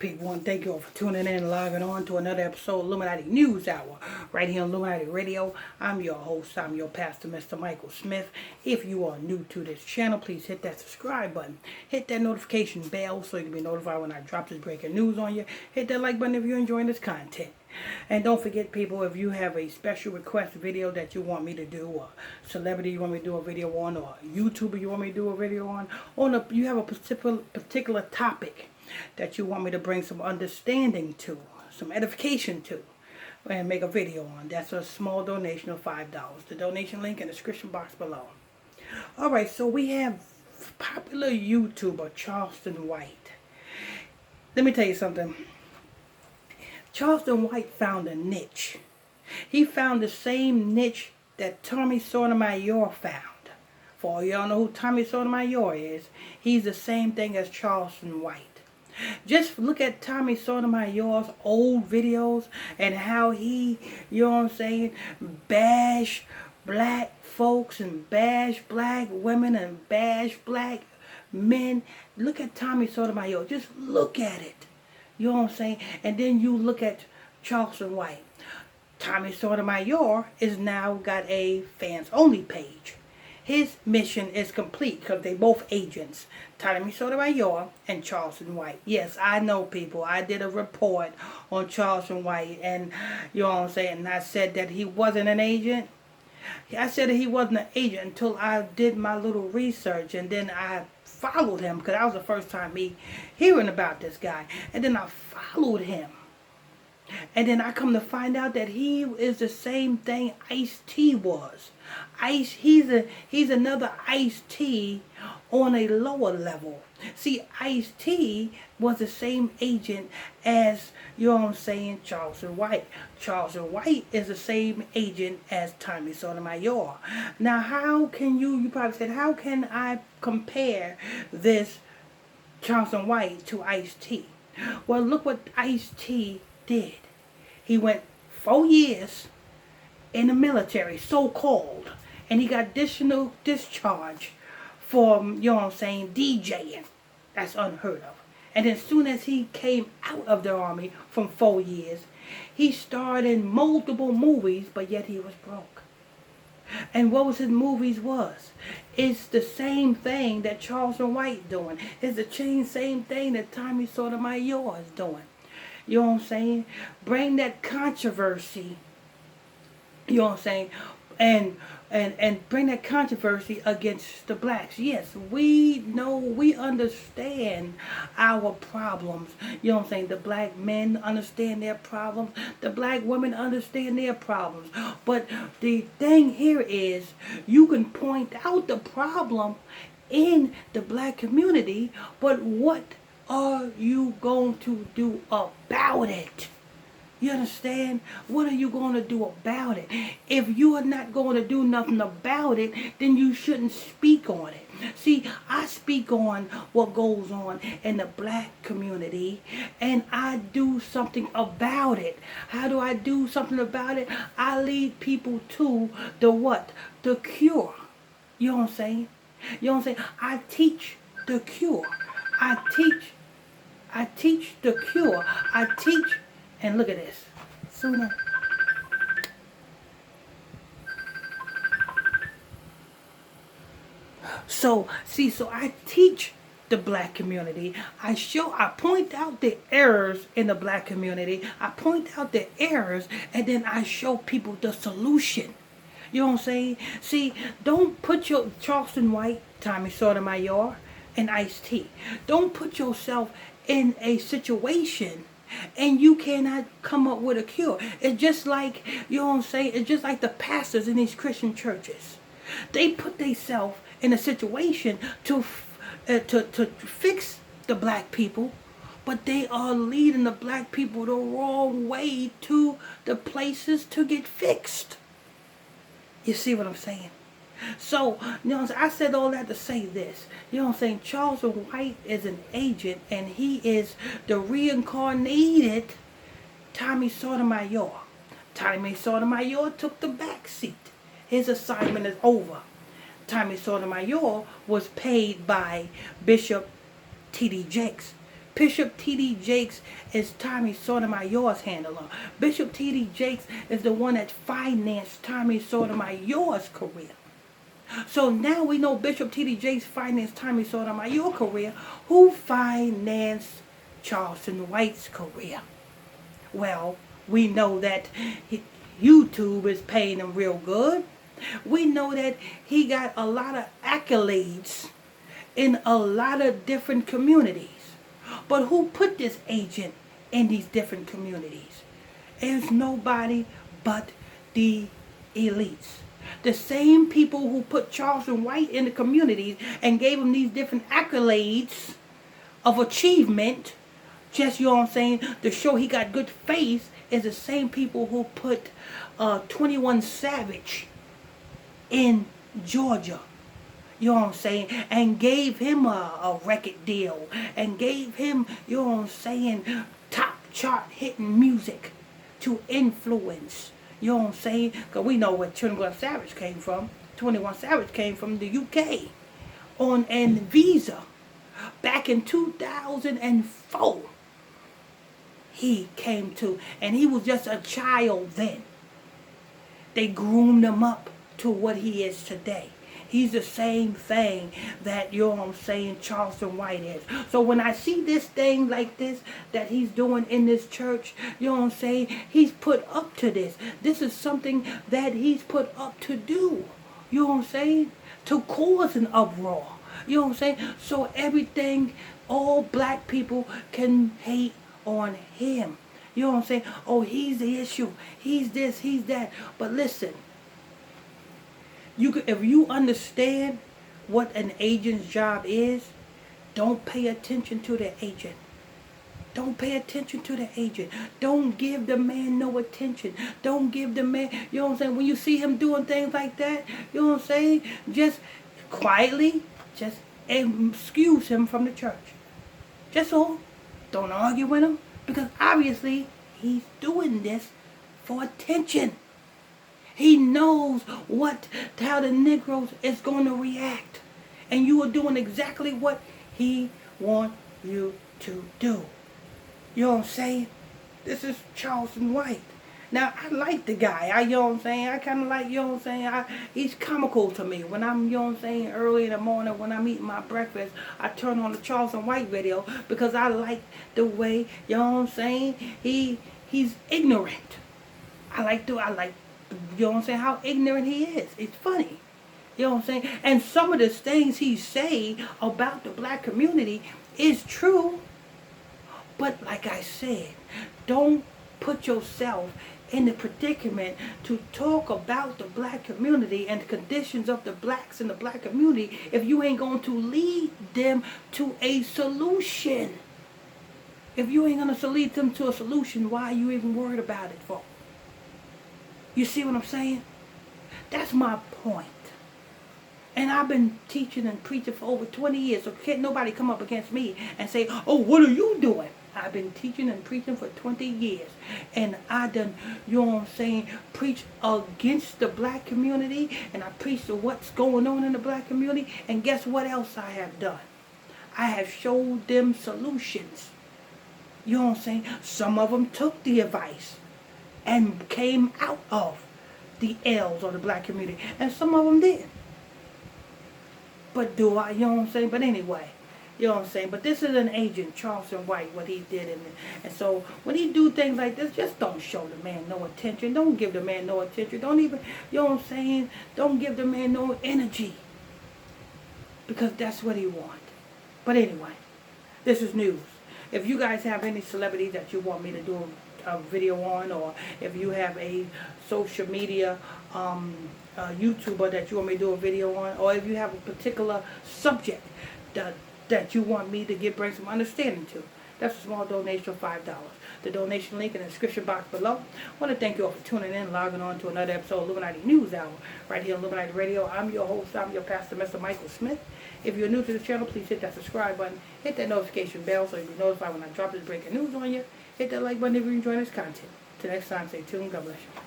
People, and thank you all for tuning in and logging on to another episode of Illuminati News Hour right here on Illuminati Radio. I'm your host, I'm your pastor, Mr. Michael Smith. If you are new to this channel, please hit that subscribe button. Hit that notification bell so you can be notified when I drop this breaking news on you. Hit that like button if you're enjoying this content. And don't forget, people, if you have a special request video that you want me to do, or celebrity you want me to do a video on, or YouTuber you want me to do a video on, or you have a particular topic that you want me to bring some understanding to, some edification to, and make a video on, that's a small donation of $5. The donation link in the description box below. Alright, so we have popular YouTuber Charlston White. Let me tell you something. Charlston White found a niche. He found the same niche that Tommy Sotomayor found. For all y'all know who Tommy Sotomayor is, he's the same thing as Charlston White. Just look at Tommy Sotomayor's old videos and how he, you know what I'm saying, bash black folks and bash black women and bash black men. Look at Tommy Sotomayor. Just look at it. You know what I'm saying? And then you look at Charlston White. Tommy Sotomayor is now got a fans only page. His mission is complete because they both agents, Tommy Sotomayor and Charlston White. Yes, I know, people. I did a report on Charlston White, and you know what I'm saying, and I said that he wasn't an agent. I said that he wasn't an agent until I did my little research, and then I followed him because that was the first time me hearing about this guy, and then I followed him. And then I come to find out that he is the same thing Ice-T was. He's another Ice-T on a lower level. See, Ice-T was the same agent as, you know what I'm saying, Charlston White. Charlston White is the same agent as Tommy Sotomayor. Now, how can you probably said, how can I compare this Charlston White to Ice-T? Well, look what Ice-T did. He went 4 years in the military, so-called, and he got additional discharge for, you know what I'm saying, DJing. That's unheard of. And as soon as he came out of the army from 4 years, he starred in multiple movies, but yet he was broke. And what was his movies was? It's the same thing that Charlston White doing. It's the same thing that Tommy Sotomayor is doing. You know what I'm saying? Bring that controversy, you know what I'm saying, and bring that controversy against the blacks. Yes, we know, we understand our problems. You know what I'm saying? The black men understand their problems. The black women understand their problems. But the thing here is, you can point out the problem in the black community, but what are you going to do about it? You understand? What are you going to do about it? If you are not going to do nothing about it, then you shouldn't speak on it. See, I speak on what goes on in the black community, and I do something about it. How do I do something about it? I lead people to the what? The cure. You know what I'm saying? You know what I'm saying? I teach the cure. I teach the cure. I teach, and look at this. Sooner. So I teach the black community. I point out the errors in the black community. I point out the errors, and then I show people the solution. You know what I'm saying? See, don't put your Charlston White, Tommy Sotomayor, and Ice-T. Don't put yourself in a situation and you cannot come up with a cure. It's just like, you know what I'm saying, it's just like the pastors in these Christian churches. They put themselves in a situation to fix the black people, but they are leading the black people the wrong way to the places to get fixed. You see what I'm saying? So, you know, I said all that to say this. You know what I'm saying? Charlston White is an agent, and he is the reincarnated Tommy Sotomayor. Tommy Sotomayor took the back seat. His assignment is over. Tommy Sotomayor was paid by Bishop T.D. Jakes. Bishop T.D. Jakes is Tommy Sotomayor's handler. Bishop T.D. Jakes is the one that financed Tommy Sotomayor's career. So now we know Bishop T.D. Jakes financed Tommy Sotomayor's career. Who financed Charlston White's career? Well, we know that YouTube is paying him real good. We know that he got a lot of accolades in a lot of different communities. But who put this agent in these different communities? It's nobody but the elites. The same people who put Charlston White in the communities and gave him these different accolades of achievement, just, you know what I'm saying, to show he got good faith, is the same people who put 21 Savage in Georgia. You know what I'm saying? And gave him a record deal. And gave him, you know what I'm saying, top chart hitting music to influence. You know what I'm saying? Because we know where 21 Savage came from. 21 Savage came from the UK on an visa. Back in 2004, he came to, and he was just a child then. They groomed him up to what he is today. He's the same thing that, you know what I'm saying, Charlston White is. So when I see this thing like this that he's doing in this church, you know what I'm saying, he's put up to this. This is something that he's put up to do. You know what I'm saying? To cause an uproar. You know what I'm saying? So everything, all black people can hate on him. You know what I'm saying? Oh, he's the issue. He's this, he's that. But listen. If you understand what an agent's job is, don't pay attention to the agent. Don't pay attention to the agent. Don't give the man no attention. Don't give the man, you know what I'm saying, when you see him doing things like that, you know what I'm saying, just quietly, just excuse him from the church. Just all. Don't argue with him, because obviously he's doing this for attention. He knows how the Negroes is going to react. And you are doing exactly what he wants you to do. You know what I'm saying? This is Charlston White. Now, I like the guy. You know what I'm saying? I kind of like, you know what I'm saying? He's comical to me. When I'm, you know what I'm saying, early in the morning, when I'm eating my breakfast, I turn on the Charlston White video because I like the way, you know what I'm saying, he's ignorant. I like, you know what I'm saying, how ignorant he is. It's funny. You know what I'm saying? And some of the things he say about the black community is true. But like I said, don't put yourself in the predicament to talk about the black community and the conditions of the blacks in the black community if you ain't going to lead them to a solution. If you ain't going to lead them to a solution, why are you even worried about it for? You see what I'm saying? That's my point. And I've been teaching and preaching for over 20 years, so can't nobody come up against me and say, oh, what are you doing? I've been teaching and preaching for 20 years. And I done, you know what I'm saying, preach against the black community. And I preach to what's going on in the black community. And guess what else I have done? I have showed them solutions. You know what I'm saying? Some of them took the advice and came out of the L's of the black community. And some of them did. But you know what I'm saying? But anyway, you know what I'm saying? But this is an agent, Charlston White, what he did. And so when he do things like this, just don't show the man no attention. Don't give the man no attention. Don't even, you know what I'm saying? Don't give the man no energy. Because that's what he wants. But anyway, this is news. If you guys have any celebrities that you want me to do a video on, or if you have a social media YouTuber that you want me to do a video on, or if you have a particular subject that you want me to bring some understanding to, that's a small donation of $5. The donation link in the description box below. I want to thank you all for tuning in, logging on to another episode of Illuminati News Hour right here on Illuminati Radio. I'm your host, I'm your pastor, Mr. Michael Smith. If you're new to the channel, please hit that subscribe button, hit that notification bell so you'll be notified when I drop this breaking news on you. Hit that like button if you enjoy this content. Till next time, stay tuned. God bless you.